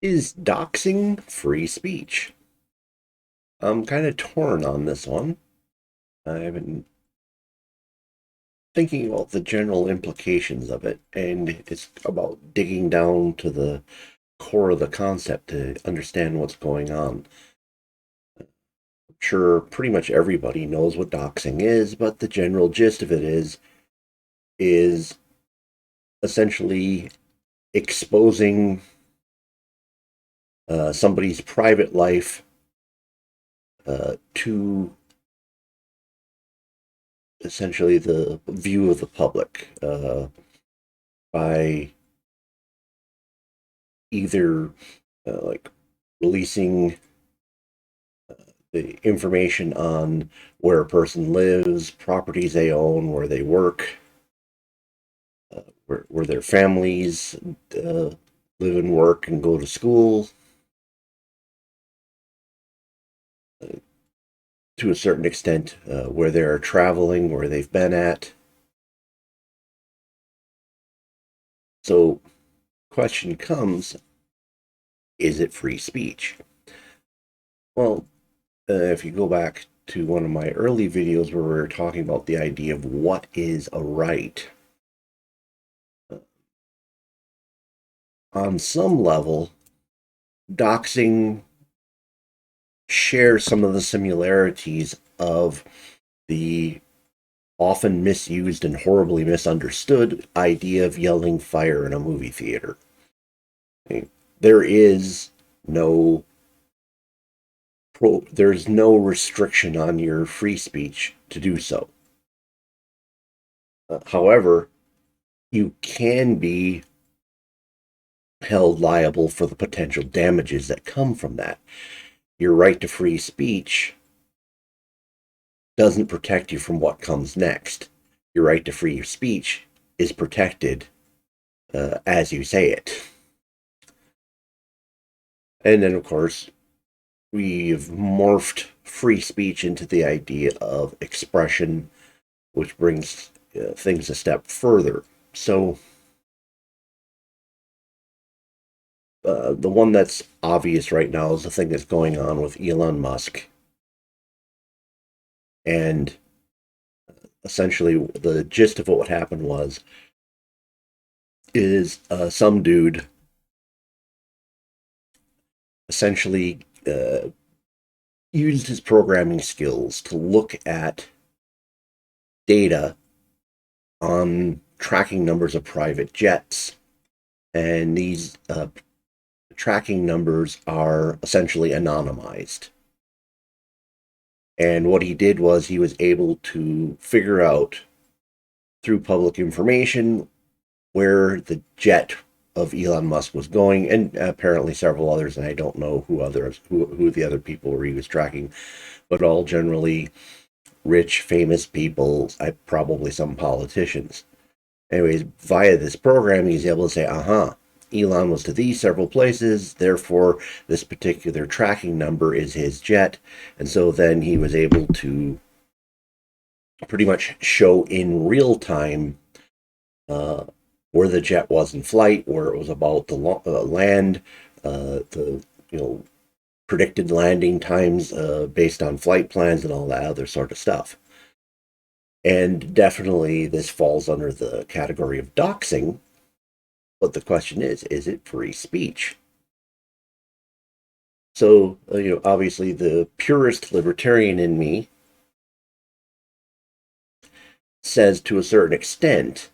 Is doxing free speech? I'm kind of torn on this one. I've been thinking about the general implications of it, and it's about digging down to the core of the concept to understand what's going on. I'm sure pretty much everybody knows what doxing is, but the general gist of it is essentially exposing somebody's private life to essentially the view of the public by either like releasing the information on where a person lives, properties they own, where they work, where their families uh, live and work and go to school, to a certain extent, where they're traveling, where they've been at. So, question comes: is it free speech? Well, if you go back to one of my early videos where we were talking about the idea of what is a right, on some level, doxing shares some of the similarities of the often misused and horribly misunderstood idea of yelling fire in a movie theater. There is no there's no restriction on your free speech to do so. However, you can be held liable for the potential damages that come from that. Your right to free speech doesn't protect you from what comes next. Your right to free speech is protected as you say it. And then, of course, we've morphed free speech into the idea of expression, which brings things a step further. So, the one that's obvious right now is the thing that's going on with Elon Musk. And essentially, the gist of what happened is some dude essentially used his programming skills to look at data on tracking numbers of private jets. And these tracking numbers are essentially anonymized. And what he did was he was able to figure out through public information where the jet of Elon Musk was going, and apparently several others, and I don't know who the other people were he was tracking, but all generally rich, famous people, probably some politicians. Anyways, via this program, he's able to say, Elon was to these several places, therefore, this particular tracking number is his jet. And so then he was able to pretty much show in real time uh, where the jet was in flight, where it was about to land, the you know predicted landing times based on flight plans and all that other sort of stuff. And definitely, this falls under the category of doxing. But the question is it free speech? So, obviously, the purist libertarian in me says to a certain extent,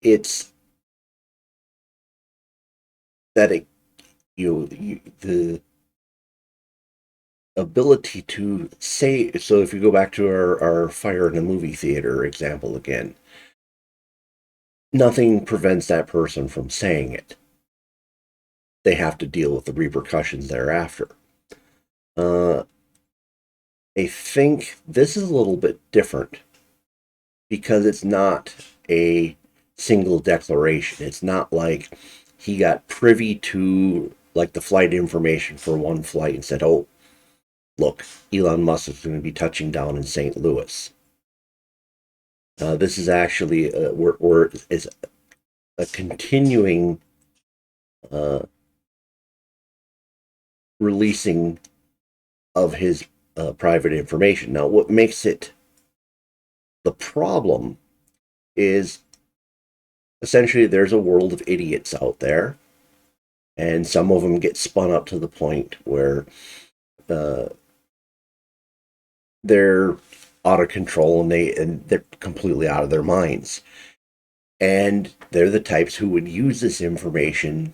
it's that the ability to say, so if you go back to our fire in a movie theater example again, nothing prevents that person from saying it. They have to deal with the repercussions thereafter. Uh, I think this is a little bit different because it's not a single declaration. It's not like he got privy to like the flight information for one flight and said, "Oh, look, Elon Musk is going to be touching down in St. Louis." This is actually is a continuing uh, releasing of his private information. Now, what makes it the problem is essentially there's a world of idiots out there, and some of them get spun up to the point where uh, they're out of control and they're completely out of their minds. And they're the types who would use this information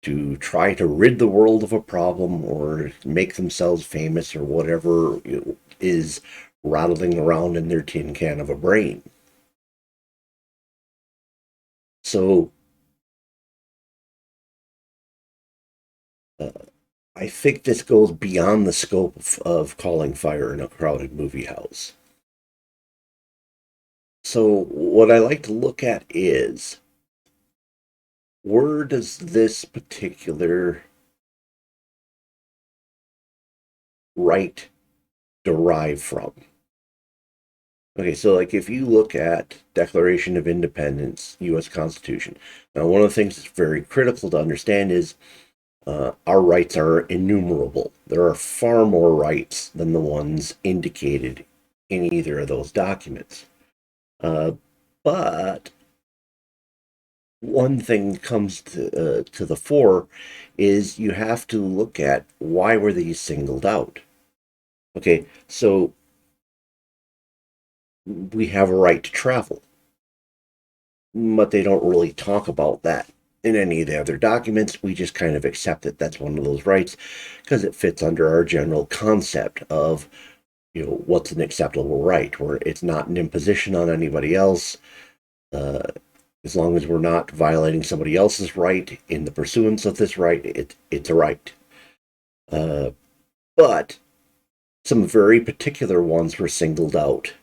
to try to rid the world of a problem or make themselves famous or whatever is rattling around in their tin can of a brain. So uh, I think this goes beyond the scope of calling fire in a crowded movie house. So what I like to look at is, where does this particular right derive from? Okay, so like if you look at Declaration of Independence, U.S. Constitution. Now, one of the things that's very critical to understand is our rights are innumerable. There are far more rights than the ones indicated in either of those documents. Uh, but one thing comes to the fore is you have to look at why were these singled out. Okay, so we have a right to travel, but they don't really talk about that in any of the other documents. We just kind of accept that that's one of those rights because it fits under our general concept of, what's an acceptable right, where it's not an imposition on anybody else. Uh, as long as we're not violating somebody else's right in the pursuance of this right, it's a right. Uh, but some very particular ones were singled out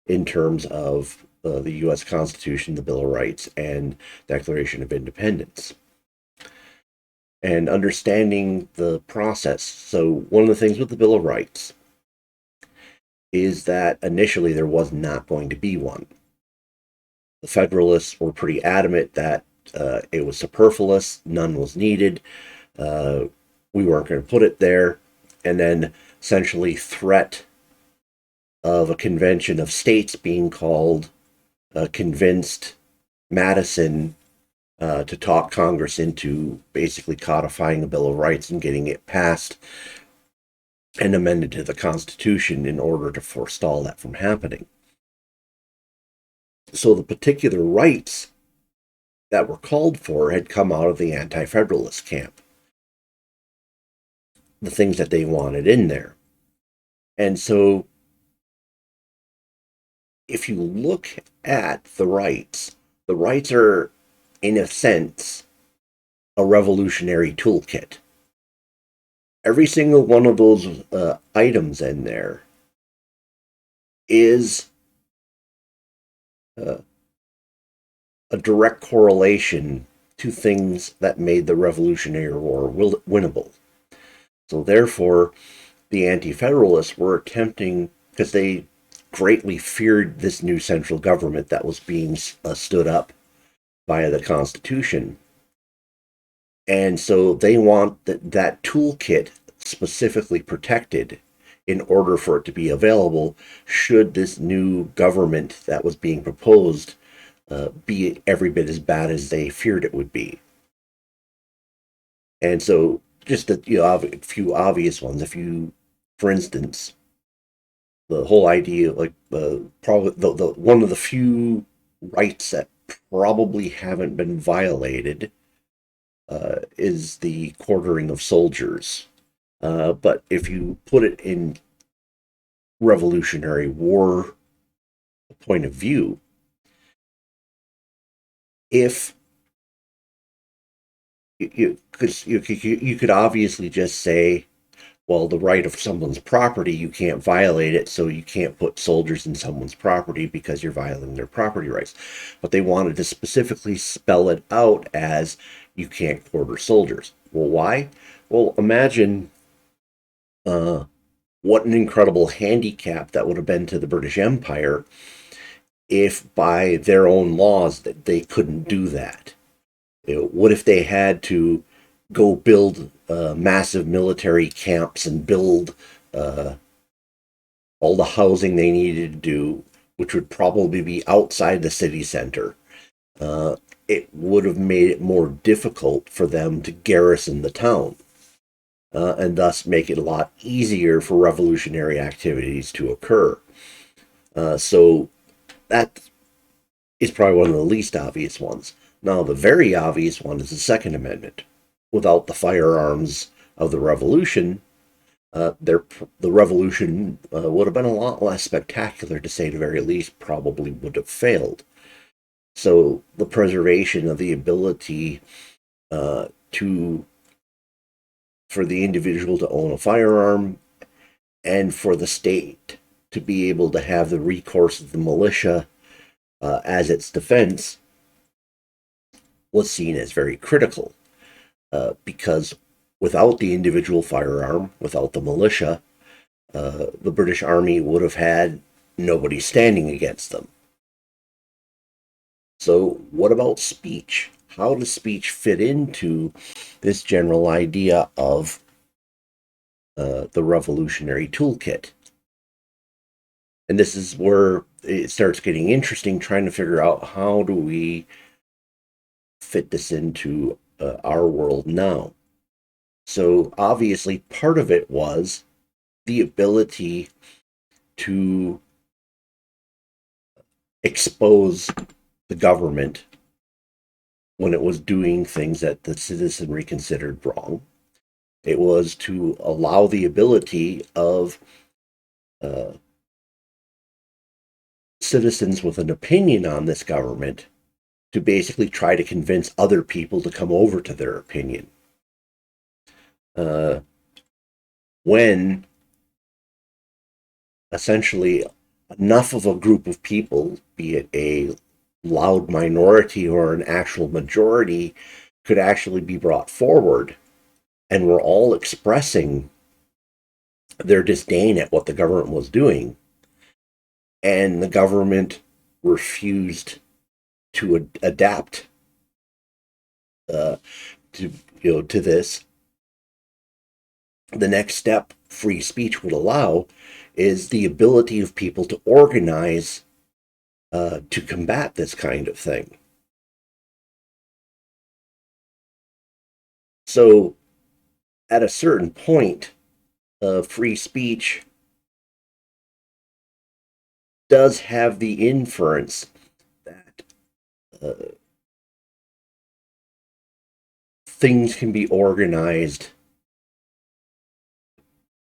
in terms of the U.S. Constitution, the Bill of Rights, and Declaration of Independence. And understanding the process. So, one of the things with the Bill of Rights is that initially there was not going to be one. The Federalists were pretty adamant that it was superfluous, none was needed, we weren't going to put it there, and then essentially threat of a convention of states being called convinced Madison to talk Congress into basically codifying a Bill of Rights and getting it passed and amended to the Constitution in order to forestall that from happening. So the particular rights that were called for had come out of the anti-federalist camp, the things that they wanted in there. And so if you look at the rights are, in a sense, a revolutionary toolkit. Every single one of those items in there is uh, a direct correlation to things that made the Revolutionary War winnable. So therefore, the Anti-Federalists were attempting, because they greatly feared this new central government that was being stood up via the Constitution. And so they want that toolkit specifically protected in order for it to be available should this new government that was being proposed be every bit as bad as they feared it would be. And so just a few obvious ones. If you, for instance, the whole idea, like probably the one of the few rights that probably haven't been violated is the quartering of soldiers. But if you put it in Revolutionary War point of view, if you could obviously just say, well, the right of someone's property, you can't violate it, so you can't put soldiers in someone's property because you're violating their property rights. But they wanted to specifically spell it out as you can't quarter soldiers. Well, why? Well, imagine what an incredible handicap that would have been to the British Empire if by their own laws that they couldn't do that. What if they had to go build massive military camps and build uh, all the housing they needed to do, which would probably be outside the city center? Uh, it would have made it more difficult for them to garrison the town, and thus make it a lot easier for revolutionary activities to occur. So that is probably one of the least obvious ones. Now, the very obvious one is the Second Amendment. Without the firearms of the Revolution, the Revolution would have been a lot less spectacular, to say the very least, probably would have failed. So the preservation of the ability to for the individual to own a firearm and for the state to be able to have the recourse of the militia as its defense was seen as very critical, because without the individual firearm, without the militia, the British Army would have had nobody standing against them. So, what about speech? How does speech fit into this general idea of the revolutionary toolkit? And this is where it starts getting interesting, trying to figure out how do we fit this into our world now. So obviously, part of it was the ability to expose the government when it was doing things that the citizenry considered wrong. It was to allow the ability of uh, citizens with an opinion on this government to basically try to convince other people to come over to their opinion. Uh, when essentially enough of a group of people, be it a loud minority or an actual majority, could actually be brought forward and were all expressing their disdain at what the government was doing, and the government refused to adapt uh, to to this. The next step free speech would allow is the ability of people to organize to combat this kind of thing. So, at a certain point, free speech does have the inference that uh, things can be organized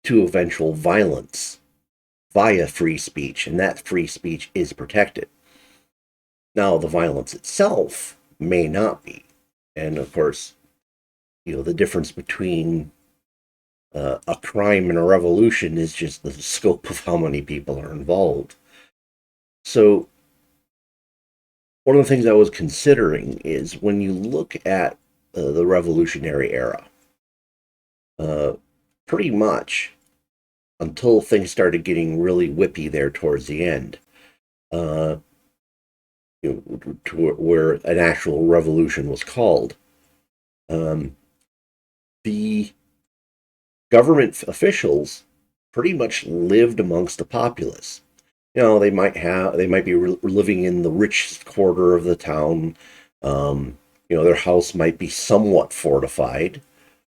to eventual violence via free speech, and that free speech is protected. Now, the violence itself may not be. And of course, the difference between a crime and a revolution is just the scope of how many people are involved. So, one of the things I was considering is when you look at the revolutionary era, uh, pretty much until things started getting really whippy there towards the end, uh, to where an actual revolution was called, um, the government officials pretty much lived amongst the populace. They might be living in the richest quarter of the town. Their house might be somewhat fortified,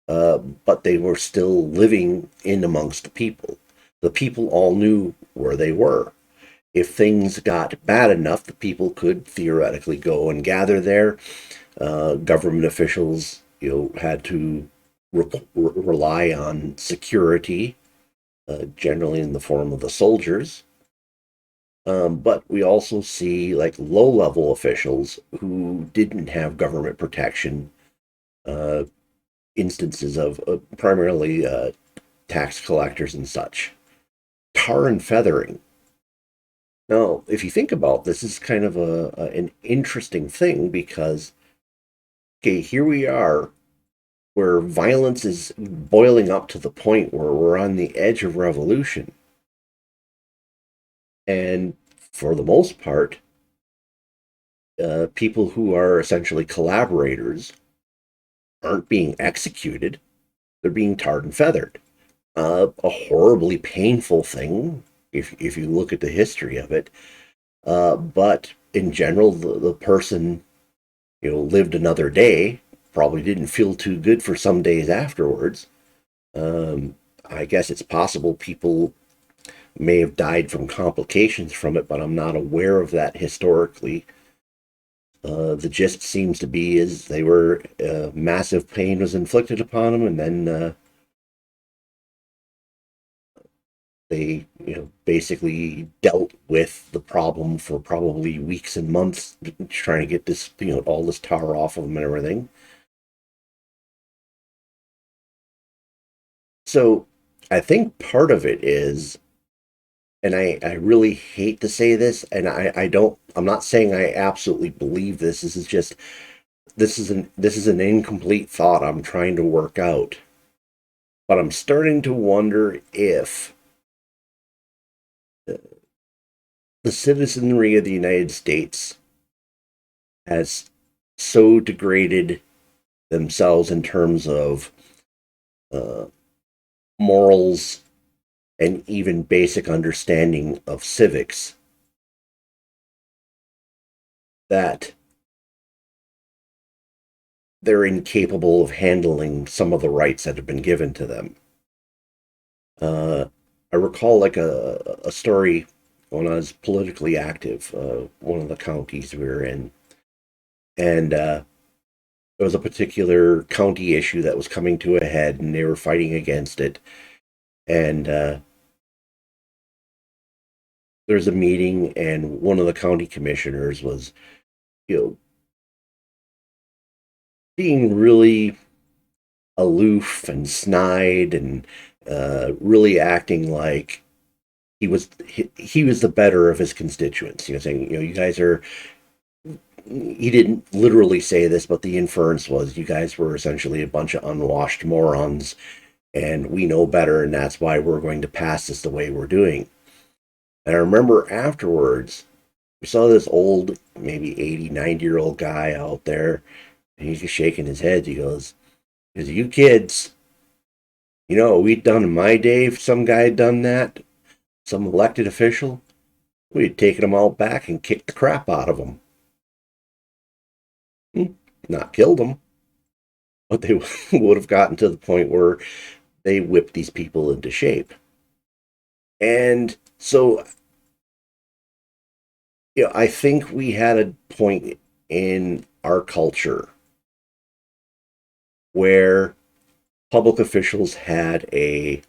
but they were still living in amongst the people. The people all knew where they were. If things got bad enough, the people could theoretically go and gather there. Government officials, had to rely on security, generally in the form of the soldiers. But we also see like low level officials who didn't have government protection, uh, instances of primarily tax collectors and such. Tar and feathering. Now, if you think about this, is kind of an interesting thing because, okay, here we are where violence is boiling up to the point where we're on the edge of revolution. And for the most part, people who are essentially collaborators aren't being executed, they're being tarred and feathered. A horribly painful thing if you look at the history of it. But in general, the person, lived another day, probably didn't feel too good for some days afterwards. Um, I guess it's possible people may have died from complications from it, but I'm not aware of that historically. The gist seems to be is they were massive pain was inflicted upon them, and then they basically dealt with the problem for probably weeks and months, trying to get this all this tar off of them and everything. So I think part of it is, and I really hate to say this, and I'm not saying I absolutely believe this. This is just this is an incomplete thought I'm trying to work out. But I'm starting to wonder if the citizenry of the United States has so degraded themselves in terms of uh, morals and even basic understanding of civics that they're incapable of handling some of the rights that have been given to them. Uh, I recall like a story when I was politically active, one of the counties we were in, and there was a particular county issue that was coming to a head, and they were fighting against it. And there's a meeting, and one of the county commissioners was, you know, being really aloof and snide, and really acting like he was the better of his constituents. Saying, you guys are. He didn't literally say this, but the inference was you guys were essentially a bunch of unwashed morons, and we know better, and that's why we're going to pass this the way we're doing. And I remember afterwards, we saw this old, maybe 80, 90-year-old guy out there, and he's just shaking his head. He goes, you kids, what we'd done in my day if some guy had done that, some elected official, we'd taken them all back and kicked the crap out of them. Not killed them, but they would have gotten to the point where they whipped these people into shape. And so, I think we had a point in our culture where public officials had a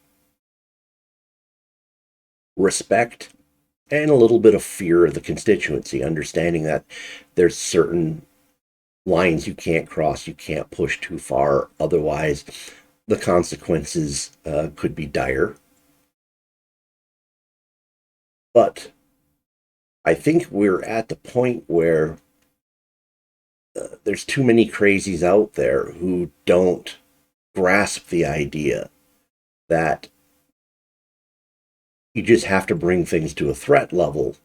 respect and a little bit of fear of the constituency, understanding that there's certain lines you can't cross, you can't push too far, otherwise the consequences could be dire. But I think we're at the point where there's too many crazies out there who don't grasp the idea that you just have to bring things to a threat level.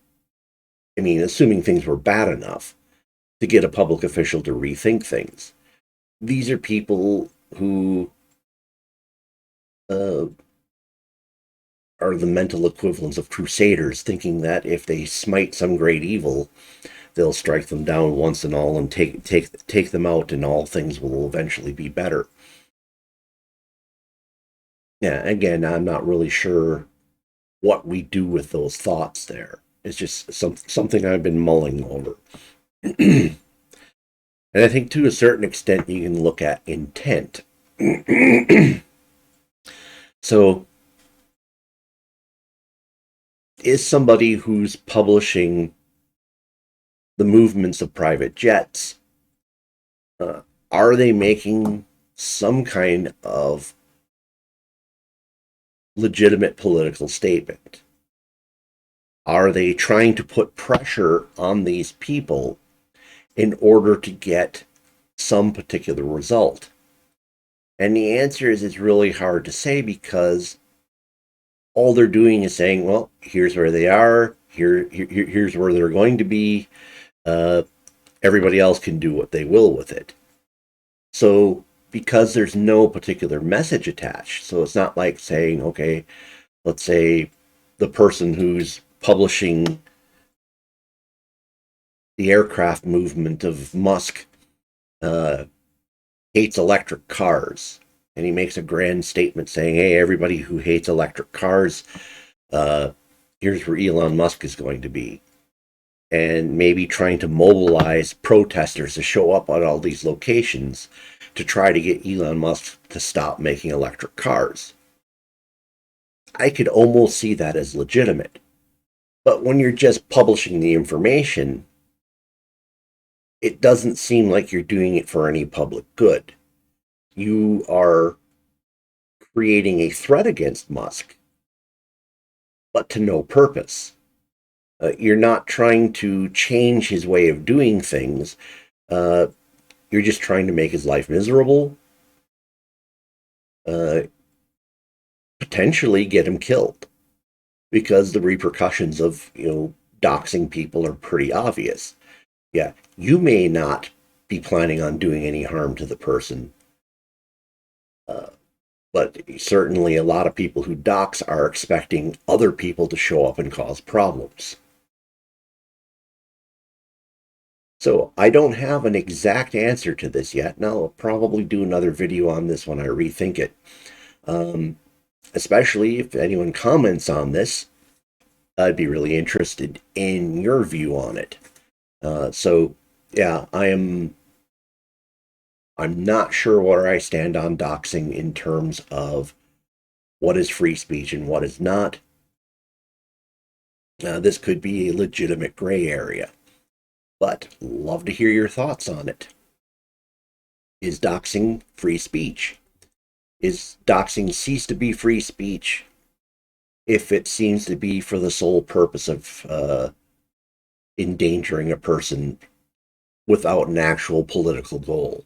I mean, assuming things were bad enough to get a public official to rethink things. These are people who uh, are the mental equivalents of crusaders, thinking that if they smite some great evil, they'll strike them down once and all and take them out, and all things will eventually be better. Yeah, again, I'm not really sure what we do with those thoughts there. It's just something I've been mulling over. And I think to a certain extent you can look at intent. So, is somebody who's publishing the movements of private jets, uh, are they making some kind of legitimate political statement? Are they trying to put pressure on these people in order to get some particular result? And the answer is it's really hard to say, because all they're doing is saying, well, here's where they are, here's where they're going to be. everybody else can do what they will with it. So because there's no particular message attached, so it's not like saying, okay, let's say the person who's publishing the aircraft movement of Musk uh, hates electric cars. And he makes a grand statement saying, hey, everybody who hates electric cars, uh, here's where Elon Musk is going to be. And maybe trying to mobilize protesters to show up at all these locations to try to get Elon Musk to stop making electric cars. I could almost see that as legitimate. But when you're just publishing the information, it doesn't seem like you're doing it for any public good. You are creating a threat against Musk, but to no purpose. You're not trying to change his way of doing things. You're just trying to make his life miserable, potentially get him killed, because the repercussions of, doxing people are pretty obvious. Yeah, you may not be planning on doing any harm to the person, but certainly a lot of people who dox are expecting other people to show up and cause problems. So I don't have an exact answer to this yet, and I'll probably do another video on this when I rethink it. Especially if anyone comments on this, I'd be really interested in your view on it. So yeah, I'm not sure where I stand on doxing in terms of what is free speech and what is not. This could be a legitimate gray area, but love to hear your thoughts on it. Is doxing free speech? Is doxing cease to be free speech if it seems to be for the sole purpose of endangering a person without an actual political goal?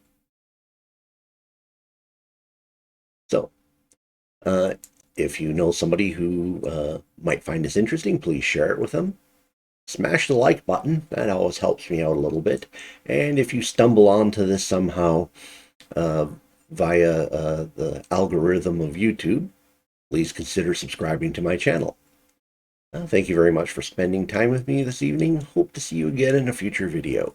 So, if you know somebody who might find this interesting, please share it with them. Smash the like button. That always helps me out a little bit. And if you stumble onto this somehow via the algorithm of YouTube, please consider subscribing to my channel. Thank you very much for spending time with me this evening. Hope to see you again in a future video.